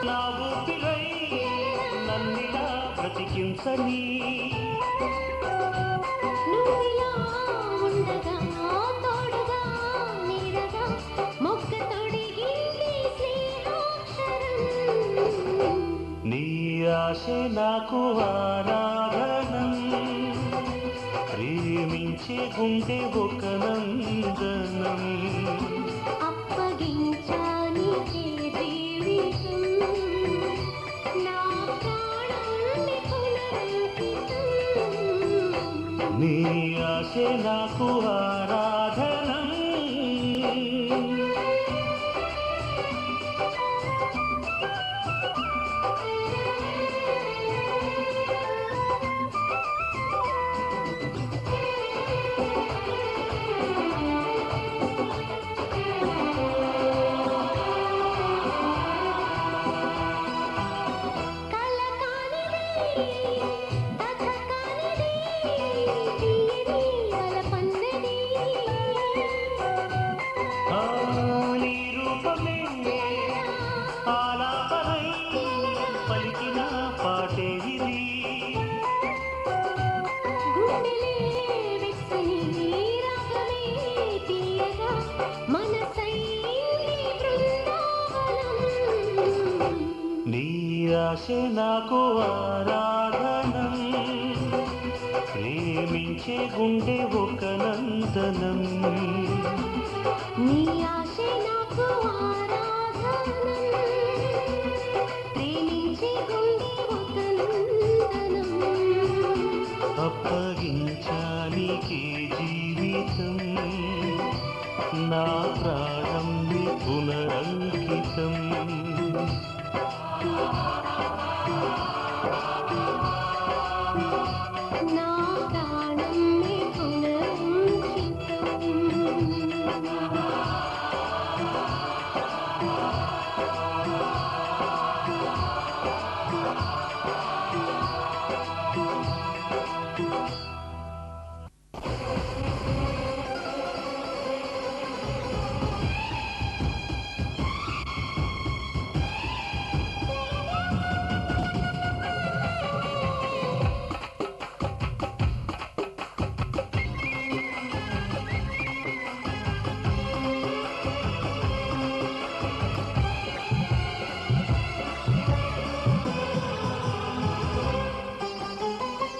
నా ఊపిరై నన్నిలా బ్రతికించని నువ్విలా ఉండగా తోడుగా నీడగా మొక్క తొడిగింది స్నేహాక్షరం నీ ఆశ నాకు ఆరాధనం ప్రేమించే గుండె ఒక నందనం అప్పగించానికే జీవితం నా ప్రాణాన్ని పునరంకితం నీ ఆశ నాకు ఆరాధనం పలికిన పాటే ఇది గుండెలే వెచ్చని రాగమే తీయగా మనసైంది బృందావనం నీ ఆశ నాకు ఆరాధనం ప్రేమించే గుండె ఒక నందనం నీ ఆశే నాకు ఆరాధనం ప్రేమించే గుండె ఒక నందనం అప్పగించానికే జీవితం నా ప్రాణంని పునరంకితం నా ప్రాణంని పునరంకితం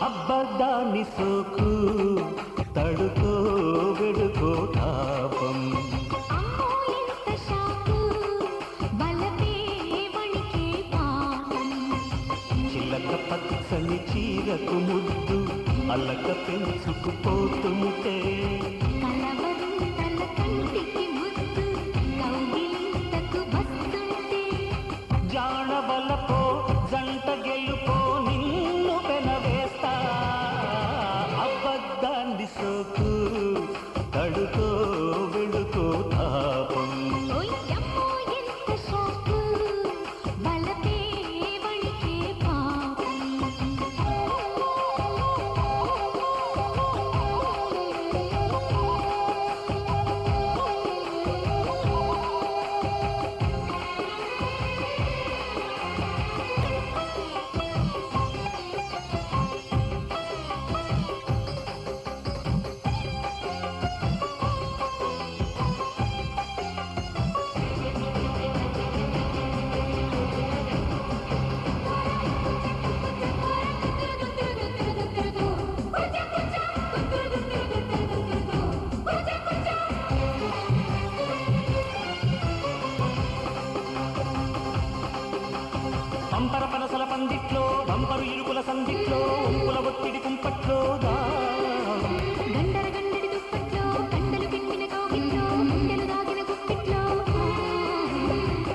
అబ్బదాని సోకు తడుకో వెడుకో తాపం అమ్మో ఎంత షాకు బలపే వణికే పాపం చిల్లక పచ్చని చీరకు ముద్దు అల్లక పెంచుకుపోతుంటే కలవరం తల కంటికి ముద్దు కౌగిలింతకు వస్తుంటే జాణబలపో జంట గెలుపో నిన్ను పెనవేస్తా అబ్బద్దాన్ని సోకు తడుకో వెడుకో తాపం ఓయమ్మో ఎంత షాకు బలపే వణికే పాపం పంపర పనసల పందిట్లో బంపరు ఇరుకుల సందిట్లో ఉంపుల ఒత్తిడి కుంపట్లో గండర గండడి దుప్పట్లో కండలు పిండిన కౌగిట్లో గుండెలు దాగిన గుప్పిట్లో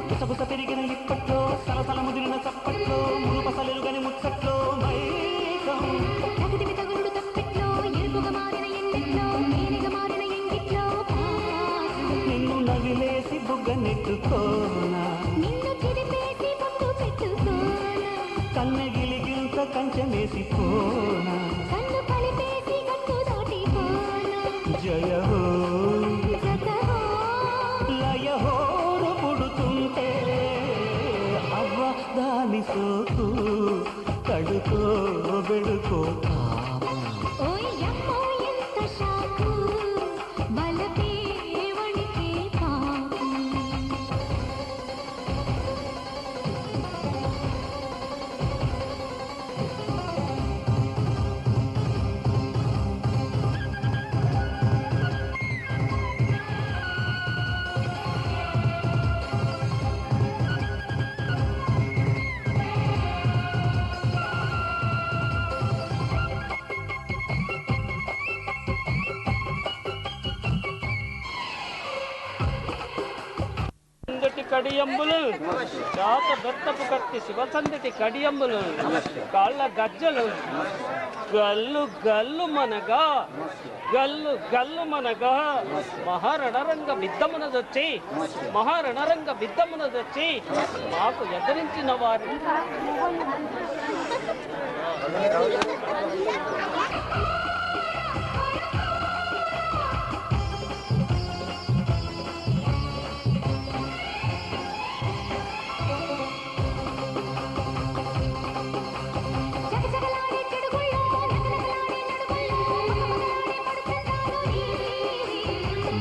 గుసగుస పెరిగిన ఇప్పట్లో సలసల ముదిరిన చప్పట్లో మునుపసలెరుగని ముచ్చట్లో మైకం తగిదివి తగులుడు తప్పెట్లో ఎరుపుగా మారిన ఎండెట్లో మేనిగా మారిన ఎంగిట్లో నిన్ను నవిలేసి బుగ్గ నెట్టుకోనా నిన్ను చిరిపేసి బొట్టు పెట్టుకోనా కన్నగిలిగింత కంచెమేసిపోనా కన్ను కలిపేసి గట్టు దాటిపోనా జయహో జతహో లయహోరు పుడుతుంటే అవ్వ దాని సోకు కడుకో బెడుకో ఓయమ్మో ఎంత షాకు బలపే వణికే పాకు కడియంబులు జాత బెత్తపు కత్తి శివసందటి కడియంబులు కాళ్ళ గజ్జలు గల్లు గల్లు మనగా గల్లు గల్లు మనగా మహారణరంగ బిద్దమునదొచ్చి మహారణరంగ బిద్దమునదొచ్చి మాకు ఎదిరించిన వారు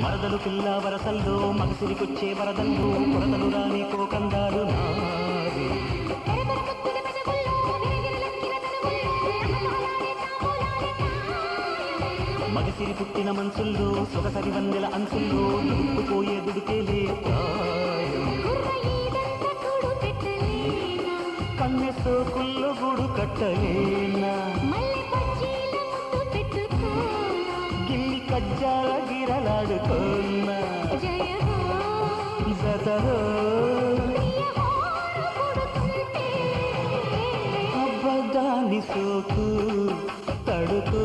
మరదలు పిల్ల వరసల్లో మగసిరికొచ్చే వరదల్లో కొరతలు రాని కోకందాలు నావి మగసిరి పుట్టిన మనసుల్లో సొగసరి వందెల అంచుల్లో నింపుపోయే దుడికేలే ప్రాయం కన్నె సోకుల్లో గుడు కట్టలేనా గిల్లి కజ్జాల గిరలాడుకోన్నా జతరో అబ్బదాని సోకు తడుకో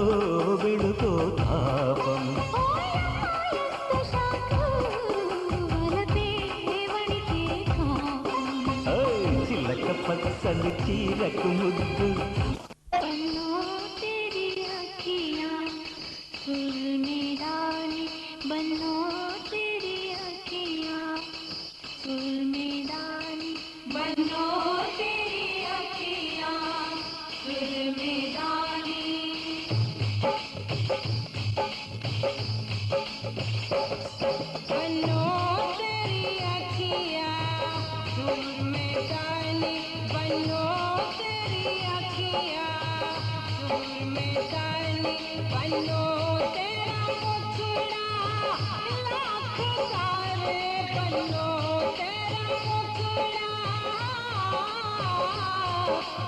బెడుకో తాపం చిల్లక పచ్చలు చీరకు ముద్దు बनो तेरी अखियाँ फूल में डाली बनो तेरी अखियाँ फूल में डाली बनो तेरी अखियाँ फूल में डाली बनो तेरी अखियाँ फूल में डाली बनो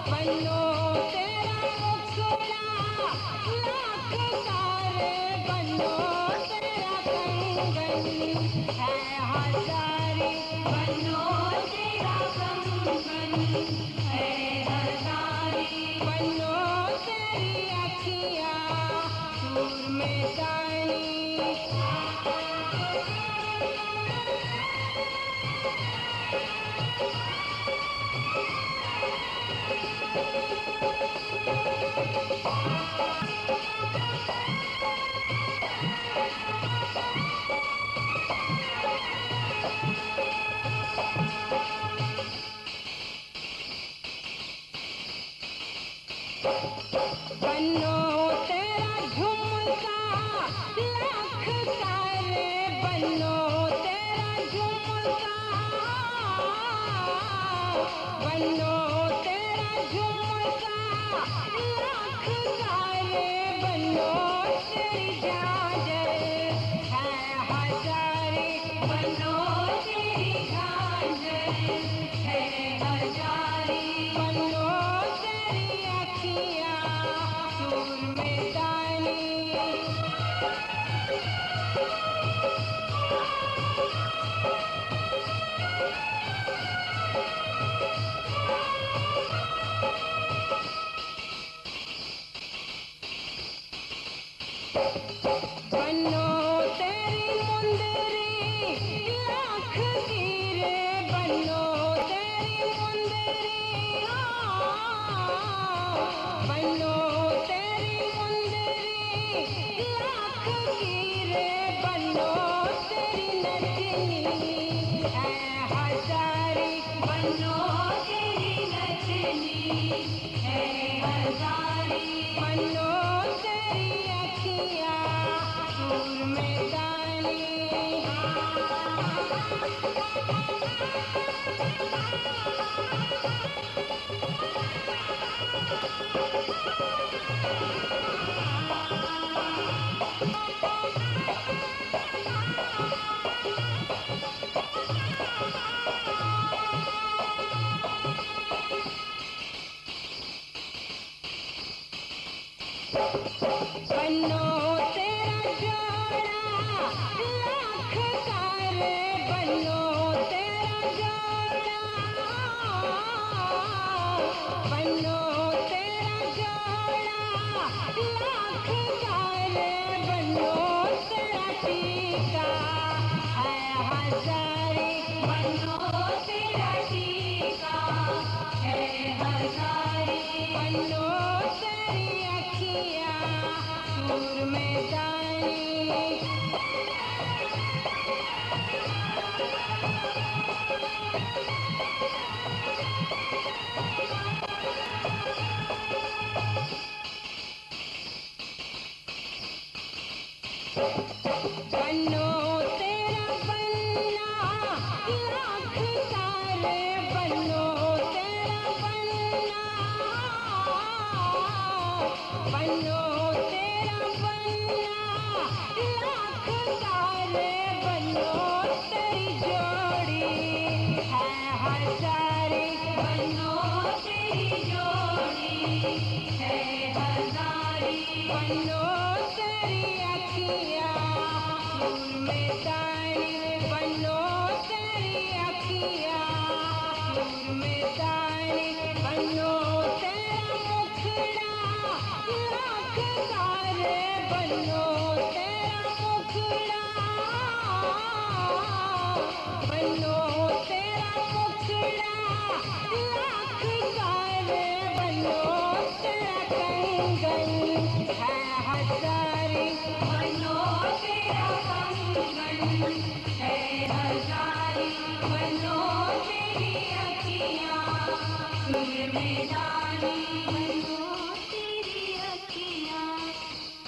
बनो तेरा मुखड़ा लाख सारे बनो तेरा कंगन है हजारी बनो तेरा कंगन है हजारी बनो तेरी अखियाँ सूर में डाली बनो तेरा झुमका लाख सारे बनो तेरा झुमका बनो तेरा झुमका लाख सारे बनो तेरी झांझर है हजारी बनो तेरी झांझर है हजारी बनो तेरी अखियाँ सूर में डाली बनो तेरी मुंदरी बनो तेरा जोड़ा लाख तारे बनो तेरा जोड़ा बनो तेरा जोड़ा लाख तारे बनो तेरा टीका है हजारी बनो तेरा टीका है हजारी बनो तेरी अखियाँ सूर में दानी बनो तेरा बन्ना लाख तारे बनो तेरा बन्ना बनो तेरा बन्ना लाख तारे बनो तेरी जोड़ी है हजारी बनो तेरी जोड़ी है हजारी बनो तेरी अखियाँ सूर में दानी बनो तेरी अखियाँ सूर में दानी बनो तेरा मुखड़ा लाख तारे बनो तेरा मुखड़ा बनो तेरा मुखड़ा लाख तारे बनो तेरा कंगन है हजारी बनो तेरा कंगन है हजारी बनो तेरी अखियाँ सूर में दानी बनो तेरी अखियाँ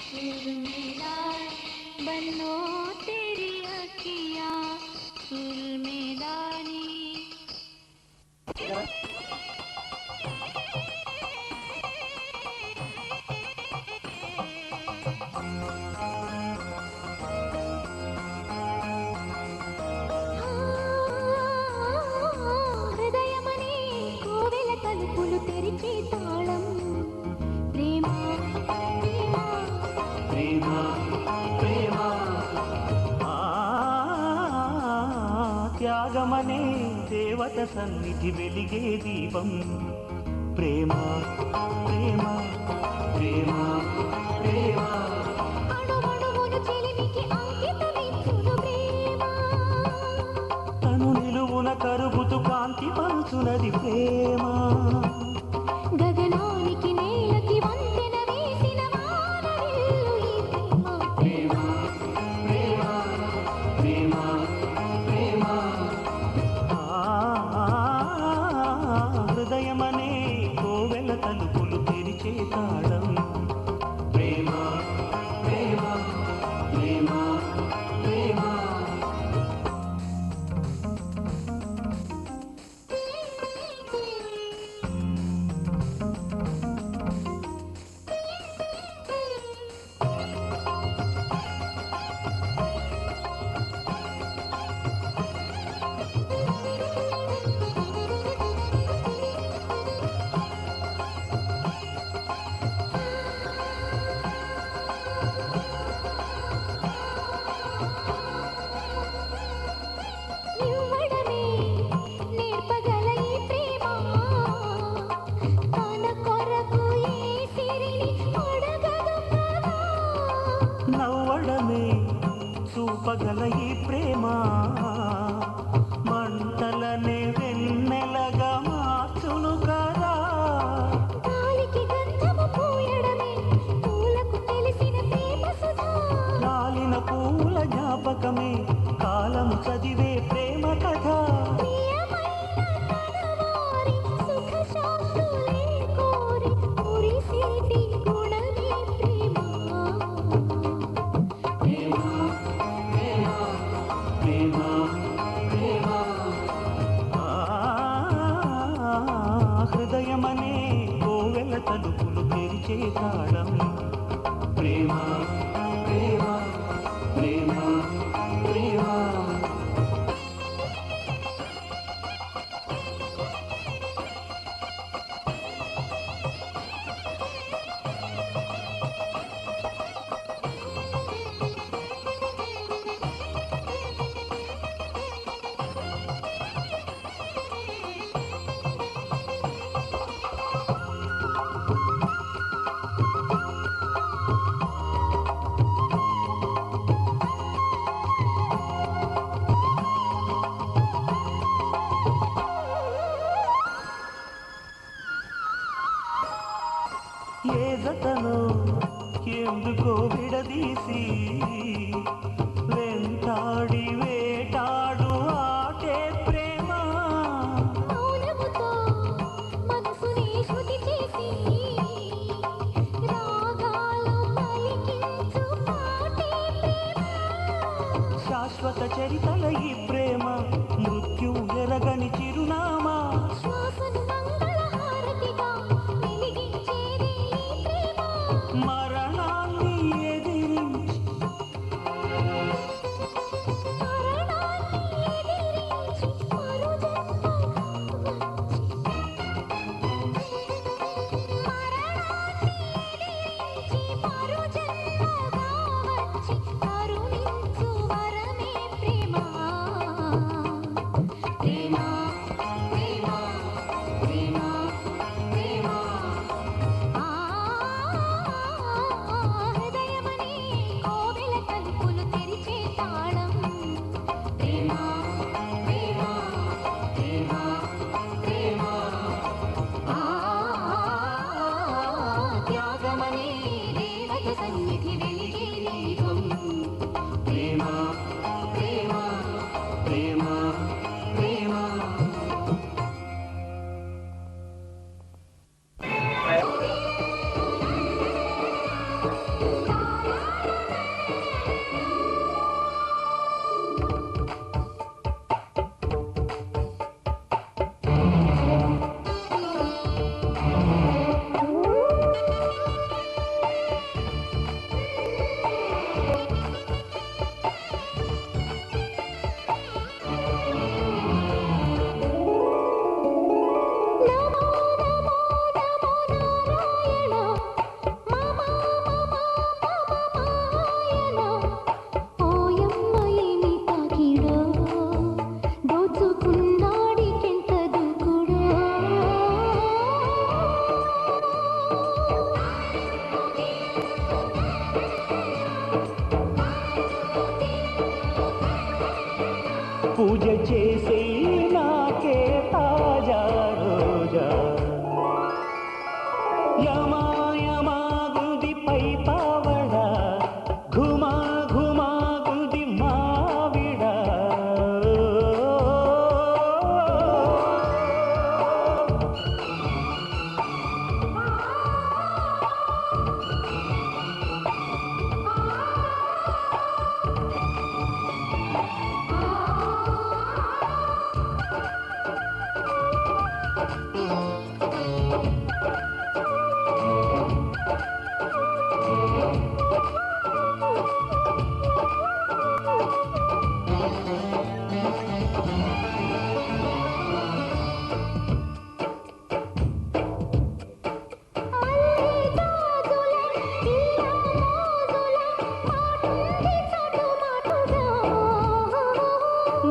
सूर में दानी बनो तेरी अखियाँ सूर में दानी హృదయమనే కోవెల తలుపులు తెరిచే తాళం ప్రేమ ప్రేమ ప్రేమ ప్రేమ త్యాగమనే దేవత సన్నిధి వెలిగే దీపం ప్రేమ ప్రేమ ప్రేమ ప్రేమ అణువణువును చెలిమికి అంకితమిచ్చును ప్రేమ తను నిలువున కరుగుతు కాంతి పంచునది ప్రేమ గగనానికి నేలకి వంతెన వేసిన వానవిల్లు ఈ ప్రేమ ప్రేమ ప్రేమ ప్రేమ హృదయమనే కోవెల తలుపులు తెరిచే తాళం ప్రేమ ప్రేమ ప్రేమ ప్రేమ ఇవ్వడమే నేర్పగల ఈ ప్రేమ తన కొరకు ఈ సిరిని అడగదు కదా నవ్వడమే చూపగల ఈ ప్రేమ మంటలనే వెన్నెలగా మార్చును కదా గాలికి గంధము పూయడమే పూలకు తెలిసిన ప్రేమ సుధా రాలిన పూల జ్ఞాపకమే కాలము చదివే ప్రేమ కథ ప్రియమైన తనవారి సుఖ శాంతులే కోరి కురిసేటి గుణమే ప్రేమ ప్రేమ ప్రేమ హృదయమనే కోవెల తలుపులు తెరిచే తాళం ప్రేమ ప్రేమ ప్రేమ ప్రేమ ఏ జతను ఎందుకో విడదీసి వెంటాడి వేటాడు ఆటే ప్రేమ మౌనముతో మనసుని శృతి చేసి రాగాలు పలికించు పాటే ప్రేమ శాశ్వత చరితల ఈ ప్రేమ మృత్యు ఎరగని చిరునామా శ్వాసను మంగళహారతిగా వెలిగించేది ఈ ప్రేమ మరణాన్ని ఎదిరించి మరో జన్మగా వచ్చి కరుణించు వరమే ప్రేమ ప్రేమ ప్రేమ ప్రేమ ప్రేమ హృదయమని కోవెల తలుపులు తెరిచే తాళం ప్రేమ ప్రేమ ప్రేమ ప్రేమ త్యాగమని దేవత సన్నిధి వెలిగే దీపం ప్రేమ ప్రేమ ప్రేమ ప్రేమ నమో నమో నమో నారాయణ మమ మమ మమ మాయన ఓయమ్మ ఏమి తాకిడో దోచుకున్నాడికెంత దూకుడో పూజ చేసే నాకే తాజా రోజా యమా యమా గుది పై పావడ ఘుమా ఘుమా గుది మావిడ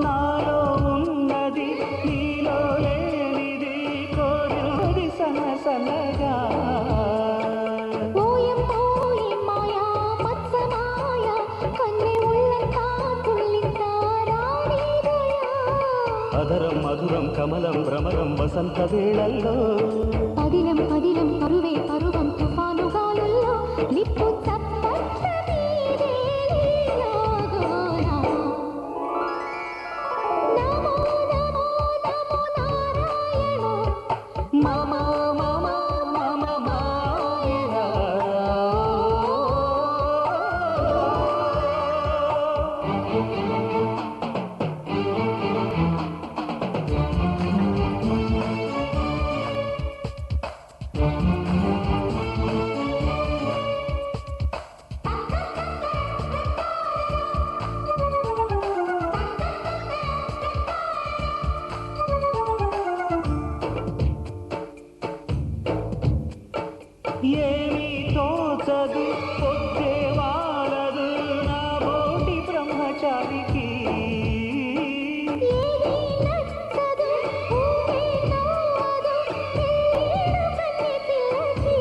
నాలో ఉన్నది నీలో లేనిది కోరినది సనసనగా అదరం మధురం కమలం భ్రమరం వసంత వేళల్లో పదిలం పదిలం పరువే పరువం తుఫాను గాలుల్లో నిప్పు చప్పట్ల మీదే లీలాగోలా. నమో నమో నమో నారాయణ మమ మమ మమ మాయన ఏమీ తోచదు పొద్దే వాడదు నా బోటి బ్రహ్మచారికి ఏది నచ్చదు ఊహే నవ్వదు ఏడు కన్ని పిల్లకి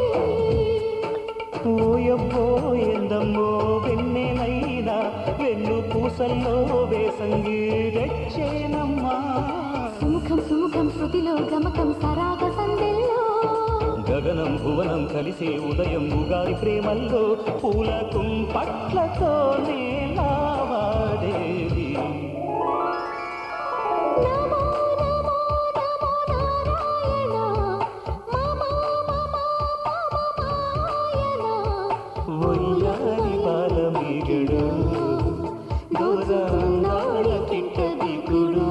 ఓయబ్బో ఎందమ్మో వెన్నెలైనా వెన్ను పూసల్లో వేసంగి తెచ్చేనమ్మా సుముఖం సుముఖం శృతిలో గమకం సరాగ సందెల్లో గగనం భువనం కలిసే ఉదయం ఉగాది ప్రేమల్లో పూల కుంపట్లతోనే లావాదేవి నమో నమో నమో నారాయణ మమ మమ మాయన ఒయ్యారి బాలమీగడు గోదాంగాల చిట్టదిగుడు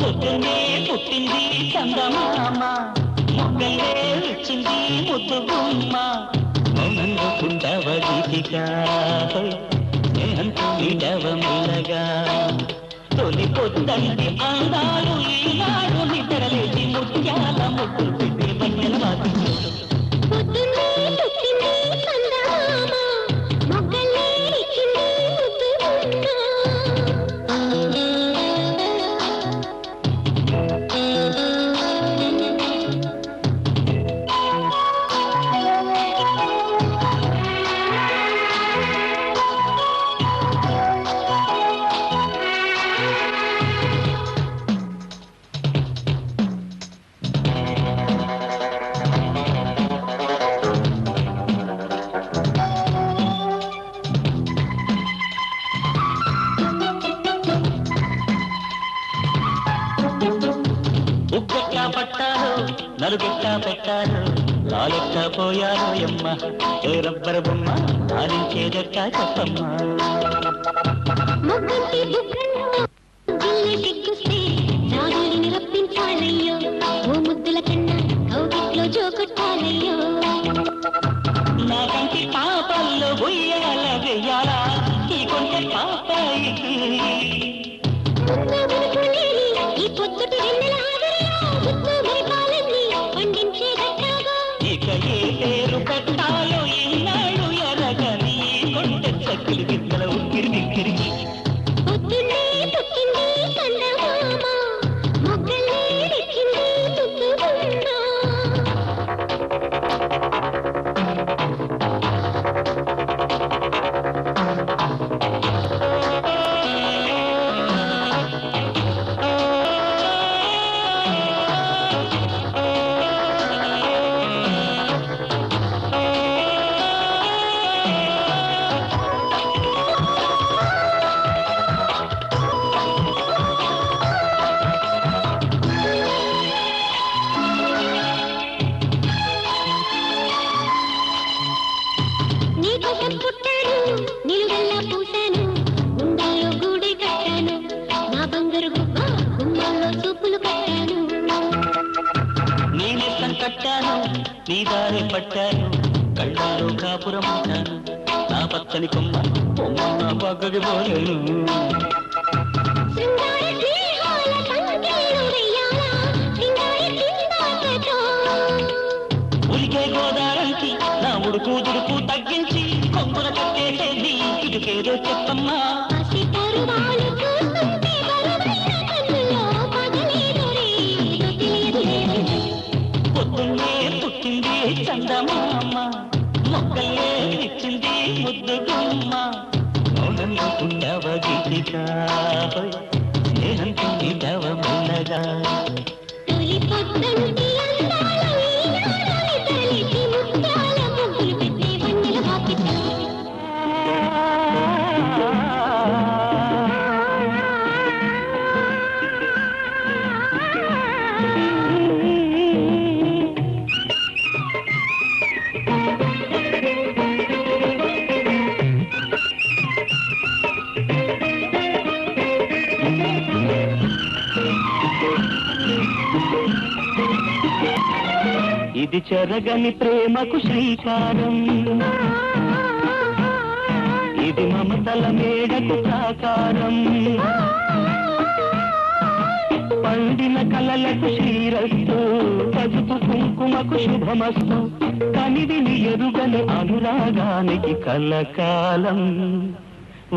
పొద్దున్నే పుట్టింది చందమామ మొక్కలే వచ్చింది ముద్దు గుమ్మ మౌనంగా ఉండవ గీతిగా స్నేహంతో నీడవ మెల్లగా తొలి పొద్దంటి అందాలు ఈనాడు నిద్రలేచి ముత్యాల ముద్దులు పెట్టి మధ్యల వాకించు పొద్దున్నే పుట్టింది చందమామ మొగ్గలే ఇచ్చింది ముద్దు గుమ్మ ఉగ్గెట్టా పట్టారు నలుగెట్టా పెట్టారు లాలెట్టా పోయారు ఎమ్మ ఏ రబ్బరు బొమ్మ ఆడించేదెట్టా చెప్పమ్మ బుగ్గంటి బుగ్గల్లో జిల్లె సిగ్గుస్తే రాగులిని రప్పించాలయ్యో ఓ ముద్దుల కన్నా కౌగిట్లో జోకొట్టాలయ్యో నా కంటి పాపల్లో ఉయ్యాల వెయ్యాలా ఈ కొంచె పాపాయికి ఈ పొద్దుటి వెన్నెల ఆవిరిలో ముద్దు మరిపాలన్నీ పండించే గట్టాగా ఇక ఏ పేరు పెట్టాలో ఈనాడు ఎరగని కొంచె చక్కులు గిద్దల ఉక్కిరి బిక్కిరికి పొద్దున్నే పుట్టింది చందమామ మొగ్గలే తెచ్చింది తుత్తుగుమ్మ నీకోసం పుట్టాను నిలువెల్లా పూసాను గుండెల్లో గూడే కట్టాను నా బంగారు గుబ్బ గుమ్మాల్లో చూపులు కట్టాను నేనెస్తం కట్టాను నీ దారి పట్టాను కళ్ళలో కాపురం ఉంటాను నా పచ్చని కొమ్మ కొమ్మ పక్కకి పోలేను శృంగార స్నేహాల సంఖ్యలు వెయ్యాలా సింగారి సింగారతో ఉలికే గోదారంకి నా ఉడుకు దుడుకు తగ్గించి కొంగున కట్టేసేది ఇటుకేదో చెప్పమ్మా పసి పరువాలు చూస్తుంటే బరువైన కన్నుల్లో పగలేదో రేదో తెలియదులే పొద్దున్నే పుట్టింది చందమామ మొక్కలే ఇచ్చింది ముద్దు గుమ్మ మౌనంలో పుట్టావ గీతిక స్నేహంతో నీటావ మెల్లగా తొలి పొద్దంటి అందాల ఈనాడని తలిచి ముత్యాల ముగ్గులు పెట్టే వన్నెల బాపిట ఇది చెరగని ప్రేమకు శ్రీకారం ఇది మమతల మేడకు సాకారం పండిన కలలకు శ్రీరస్తు పసుపు కుంకుమకు శుభమస్తు కనివిని ఎరుగని అనురాగానికి కలకాలం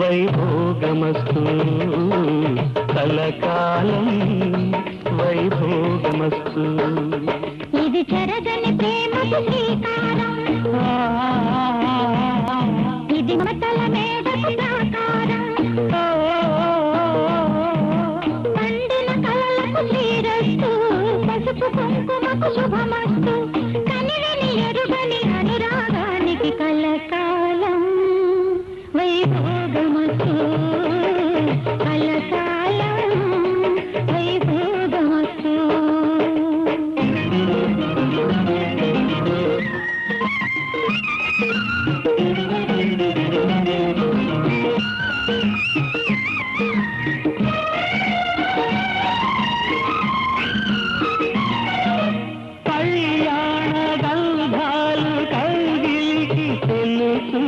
వైభోగమస్తు కలకాలం వైభోగమస్తు ఇది చెరగని ప్రేమకు శ్రీకారం ఇది మమతల మేడకు సాకారం పండిన కలలకు శ్రీరస్తు పసుపు కుంకుమకు శుభమస్తు కనివిని ఎరుగని అనురాగానికి కలకాలం వైభోగమస్తు కలకాలం వైభోగమస్తు కళ్యాణ గంధాలు కౌగిలికి తెలుసు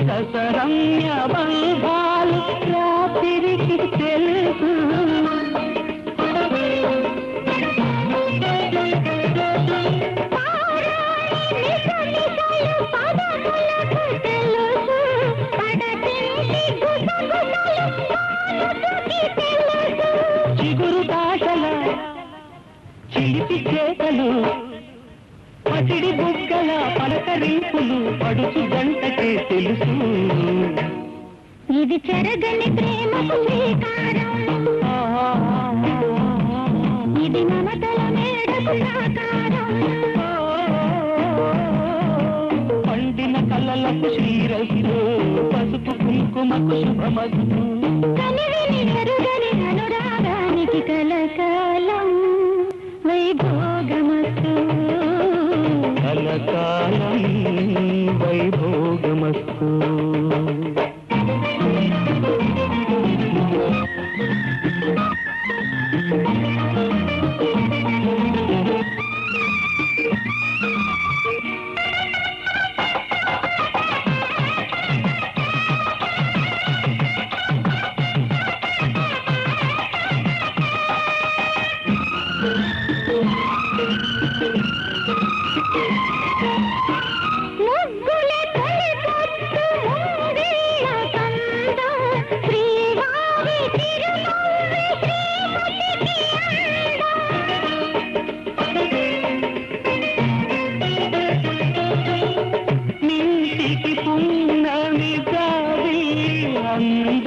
ససరమ్య బంధాలు రాత్రికి తెలుసు చిగురు భాషల చిలిపి చేతలు పసిడి బుగ్గల పలకరింపులు పడుచు గంటకే తెలుసు ఇది చెరగని ప్రేమకు శ్రీకారం ఇది మమతల మేడకు సాకారం పండిన కలలకు శ్రీరస్తు పసుపు కుంకుమకు శుభమస్తు కనివిని ఎరుగని అనురాగానికి కలకాలం వైభోగమస్తు కలకాలం వైభోగమస్తు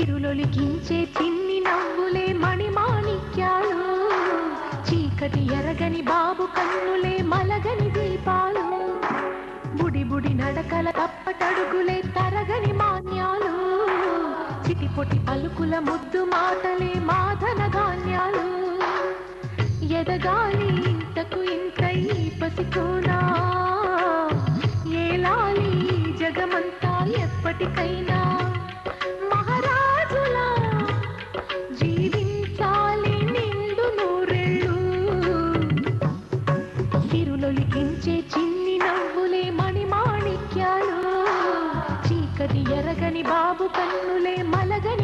సిరులొలికించే చిన్ని నవ్వులే మణిమాణిక్యాలు చీకటి ఎరగని బాబు కన్నులే మలగని దీపాలు బుడి బుడి నడకల తప్పటడుగులే తరగని మాన్యాలు చిటిపొటి పలుకుల ముద్దు మాటలే మాధన ధాన్యాలు ఎదగాలి ఇంతకు ఇంతై పసికోనా ఏలాలి జగమంతా ఎప్పటికైనా మహారాజులా జీవించాలి నిండు నూరెళ్ళు సిరులొలికించే చిన్ని నవ్వులే మణిమాణిక్యాలు చీకటి ఎరగని బాబు కన్నులే మలగని